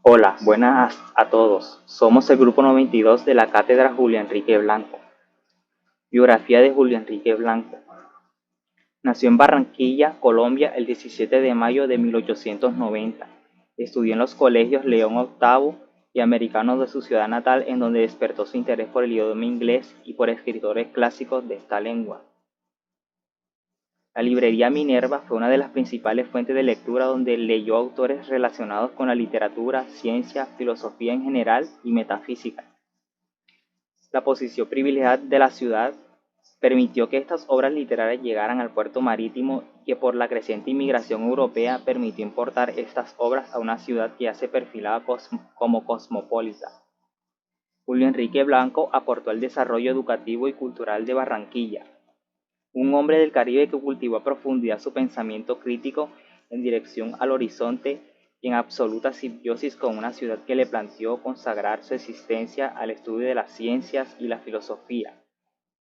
Hola, buenas a todos. Somos el grupo 92 de la Cátedra Julio Enrique Blanco. Biografía de Julio Enrique Blanco. Nació en Barranquilla, Colombia, el 17 de mayo de 1890. Estudió en los colegios León Octavo y Americano de su ciudad natal, en donde despertó su interés por el idioma inglés y por escritores clásicos de esta lengua. La librería Minerva fue una de las principales fuentes de lectura, donde leyó autores relacionados con la literatura, ciencia, filosofía en general y metafísica. La posición privilegiada de la ciudad permitió que estas obras literarias llegaran al puerto marítimo, que por la creciente inmigración europea permitió importar estas obras a una ciudad que ya se perfilaba como cosmopolita. Julio Enrique Blanco aportó al desarrollo educativo y cultural de Barranquilla, un hombre del Caribe que cultivó a profundidad su pensamiento crítico en dirección al horizonte y en absoluta simbiosis con una ciudad que le planteó consagrar su existencia al estudio de las ciencias y la filosofía.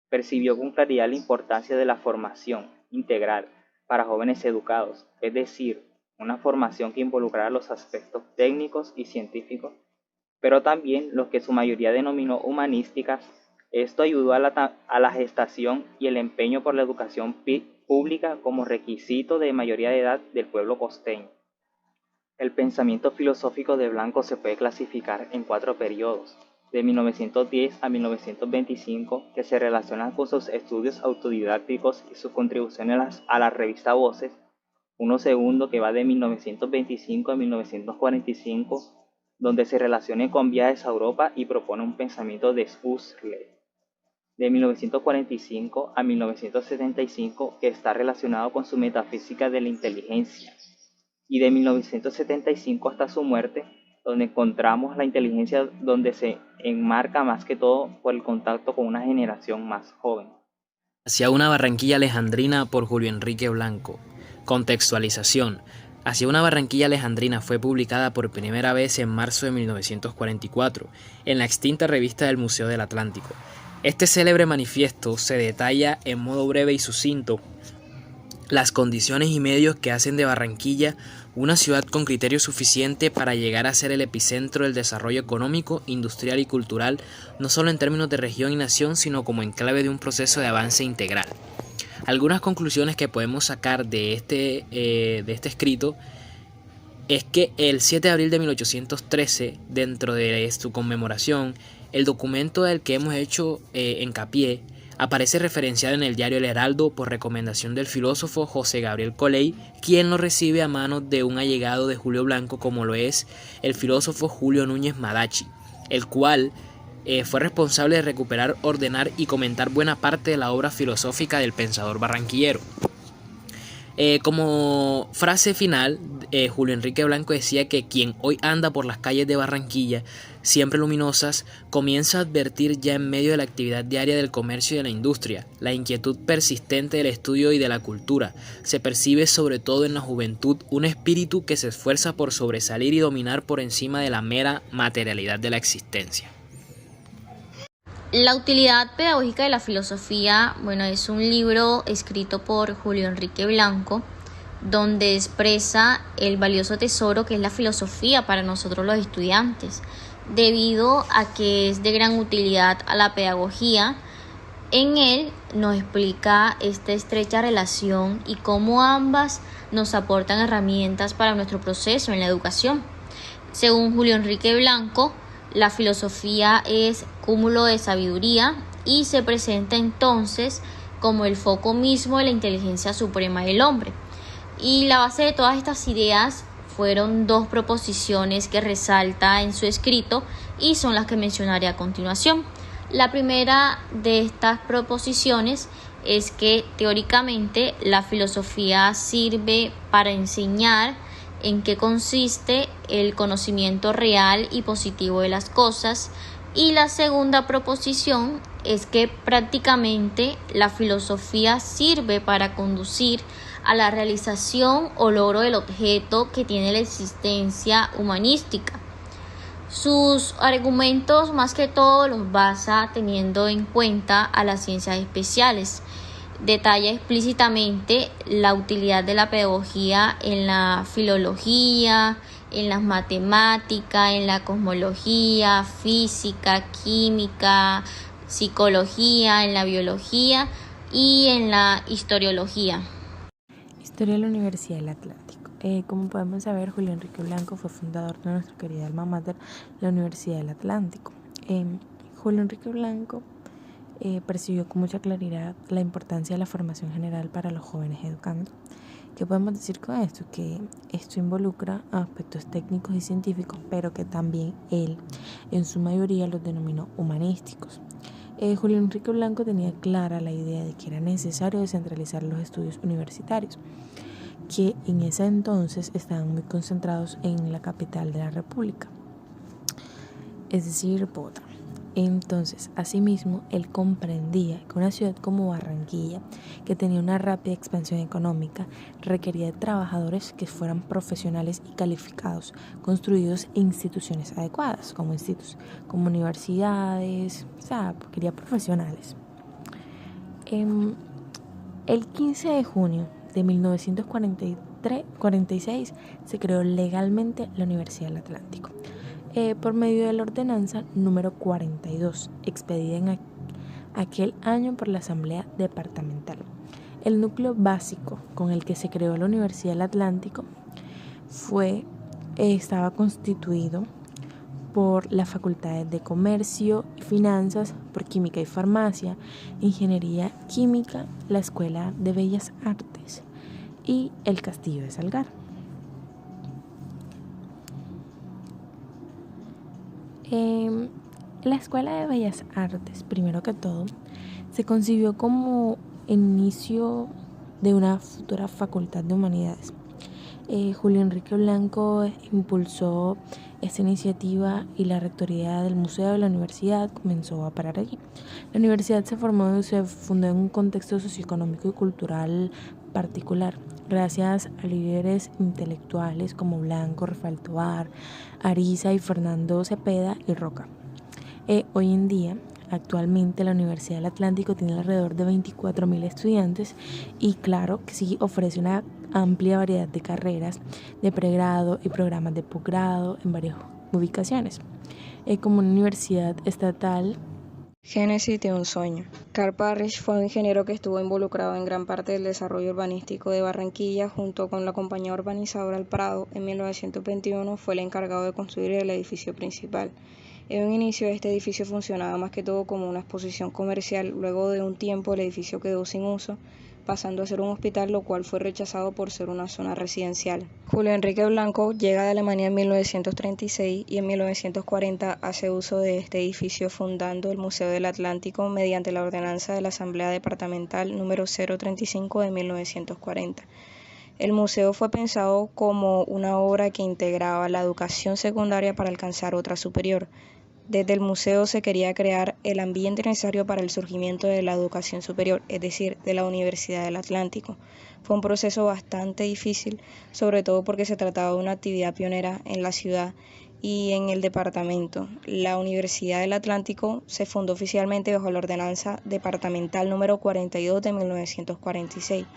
Percibió con claridad la importancia de la formación integral para jóvenes educados, es decir, una formación que involucrara los aspectos técnicos y científicos, pero también los que su mayoría denominó humanísticas. Esto ayudó a la gestación y el empeño por la educación pública como requisito de mayoría de edad del pueblo costeño. El pensamiento filosófico de Blanco se puede clasificar en 4 periodos, de 1910 a 1925, que se relacionan con sus estudios autodidácticos y sus contribuciones a la revista Voces; uno segundo, que va de 1925 a 1945, donde se relaciona con viajes a Europa y propone un pensamiento de Husserl; de 1945 a 1975, que está relacionado con su metafísica de la inteligencia; y de 1975 hasta su muerte, donde encontramos la inteligencia, donde se enmarca más que todo por el contacto con una generación más joven. Hacia una Barranquilla alejandrina por Julio Enrique Blanco. Contextualización. Hacia una Barranquilla alejandrina fue publicada por primera vez en marzo de 1944 en la extinta revista del Museo del Atlántico. Este célebre manifiesto se detalla en modo breve y sucinto las condiciones y medios que hacen de Barranquilla una ciudad con criterio suficiente para llegar a ser el epicentro del desarrollo económico, industrial y cultural, no solo en términos de región y nación, sino como enclave de un proceso de avance integral. Algunas conclusiones que podemos sacar de este escrito es que el 7 de abril de 1813, dentro de su conmemoración, el documento del que hemos hecho hincapié aparece referenciado en el diario El Heraldo por recomendación del filósofo José Gabriel Coley, quien lo recibe a manos de un allegado de Julio Blanco, como lo es el filósofo Julio Núñez Madachi, el cual fue responsable de recuperar, ordenar y comentar buena parte de la obra filosófica del pensador barranquillero. Como frase final, Julio Enrique Blanco decía que quien hoy anda por las calles de Barranquilla, siempre luminosas, comienza a advertir ya en medio de la actividad diaria del comercio y de la industria, la inquietud persistente del estudio y de la cultura. Se percibe sobre todo en la juventud un espíritu que se esfuerza por sobresalir y dominar por encima de la mera materialidad de la existencia. La utilidad pedagógica de la filosofía, es un libro escrito por Julio Enrique Blanco, donde expresa el valioso tesoro que es la filosofía para nosotros los estudiantes, debido a que es de gran utilidad a la pedagogía. En él nos explica esta estrecha relación y cómo ambas nos aportan herramientas para nuestro proceso en la educación. Según Julio Enrique Blanco, la filosofía es cúmulo de sabiduría y se presenta entonces como el foco mismo de la inteligencia suprema del hombre. Y la base de todas estas ideas fueron 2 proposiciones que resalta en su escrito y son las que mencionaré a continuación. La primera de estas proposiciones es que teóricamente la filosofía sirve para enseñar en qué consiste el conocimiento real y positivo de las cosas, y la segunda proposición es que prácticamente la filosofía sirve para conducir a la realización o logro del objeto que tiene la existencia humanística. Sus argumentos más que todo los basa teniendo en cuenta a las ciencias especiales. Detalla explícitamente la utilidad de la pedagogía en la filología, en las matemáticas, en la cosmología, física, química, psicología, en la biología y en la historiología. Historia de la Universidad del Atlántico. Como podemos saber, Julio Enrique Blanco fue fundador de nuestra querida alma mater, la Universidad del Atlántico. Julio Enrique Blanco percibió con mucha claridad la importancia de la formación general para los jóvenes educandos. ¿Qué podemos decir con esto? Que esto involucra aspectos técnicos y científicos, pero que también él, en su mayoría, los denominó humanísticos. Julio Enrique Blanco tenía clara la idea de que era necesario descentralizar los estudios universitarios, que en ese entonces estaban muy concentrados en la capital de la República, es decir, Bogotá. Entonces, asimismo, él comprendía que una ciudad como Barranquilla, que tenía una rápida expansión económica, requería de trabajadores que fueran profesionales y calificados, construidos en instituciones adecuadas, como universidades, quería profesionales. El 15 de junio de 1946 se creó legalmente la Universidad del Atlántico, por medio de la ordenanza número 42, expedida en aquel año por la Asamblea Departamental. El núcleo básico con el que se creó la Universidad del Atlántico estaba constituido por las facultades de Comercio y Finanzas, por Química y Farmacia, Ingeniería Química, la Escuela de Bellas Artes y el Castillo de Salgar. La Escuela de Bellas Artes, primero que todo, se concibió como inicio de una futura facultad de humanidades. Julio Enrique Blanco impulsó esta iniciativa y la rectoría del museo de la universidad comenzó a parar allí. La universidad se fundó en un contexto socioeconómico y cultural particular, gracias a líderes intelectuales como Blanco, Rafael Tovar, Ariza y Fernando Cepeda y Roca. Hoy en día, actualmente la Universidad del Atlántico tiene alrededor de 24.000 estudiantes y claro que sí ofrece una amplia variedad de carreras de pregrado y programas de posgrado en varias ubicaciones. Como una universidad estatal. Génesis de un sueño. Carl Parrish fue un ingeniero que estuvo involucrado en gran parte del desarrollo urbanístico de Barranquilla junto con la compañía urbanizadora El Prado. En 1921 fue el encargado de construir el edificio principal. En un inicio este edificio funcionaba más que todo como una exposición comercial. Luego de un tiempo el edificio quedó sin uso, pasando a ser un hospital, lo cual fue rechazado por ser una zona residencial. Julio Enrique Blanco llega de Alemania en 1936 y en 1940 hace uso de este edificio fundando el Museo del Atlántico mediante la ordenanza de la Asamblea Departamental número 035 de 1940. El museo fue pensado como una obra que integraba la educación secundaria para alcanzar otra superior. Desde el museo se quería crear el ambiente necesario para el surgimiento de la educación superior, es decir, de la Universidad del Atlántico. Fue un proceso bastante difícil, sobre todo porque se trataba de una actividad pionera en la ciudad y en el departamento. La Universidad del Atlántico se fundó oficialmente bajo la ordenanza departamental número 42 de 1946.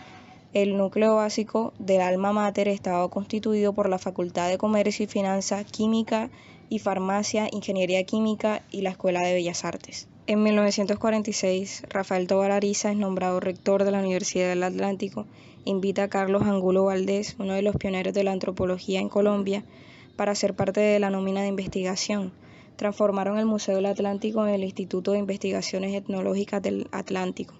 El núcleo básico del alma mater estaba constituido por la Facultad de Comercio y Finanzas, Química y Farmacia, Ingeniería Química y la Escuela de Bellas Artes. En 1946, Rafael Tovar Ariza es nombrado rector de la Universidad del Atlántico. Invita a Carlos Angulo Valdés, uno de los pioneros de la antropología en Colombia, para ser parte de la nómina de investigación. Transformaron el Museo del Atlántico en el Instituto de Investigaciones Etnológicas del Atlántico.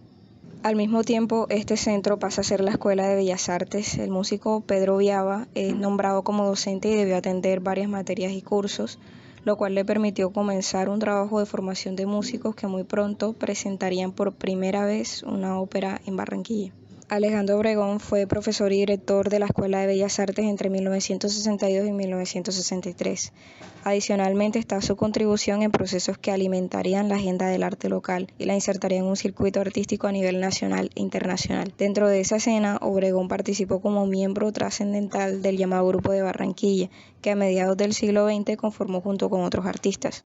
Al mismo tiempo, este centro pasa a ser la Escuela de Bellas Artes. El músico Pedro Viaba es nombrado como docente y debió atender varias materias y cursos, lo cual le permitió comenzar un trabajo de formación de músicos que muy pronto presentarían por primera vez una ópera en Barranquilla. Alejandro Obregón fue profesor y director de la Escuela de Bellas Artes entre 1962 y 1963. Adicionalmente está su contribución en procesos que alimentarían la agenda del arte local y la insertarían en un circuito artístico a nivel nacional e internacional. Dentro de esa escena, Obregón participó como miembro trascendental del llamado Grupo de Barranquilla, que a mediados del siglo XX conformó junto con otros artistas.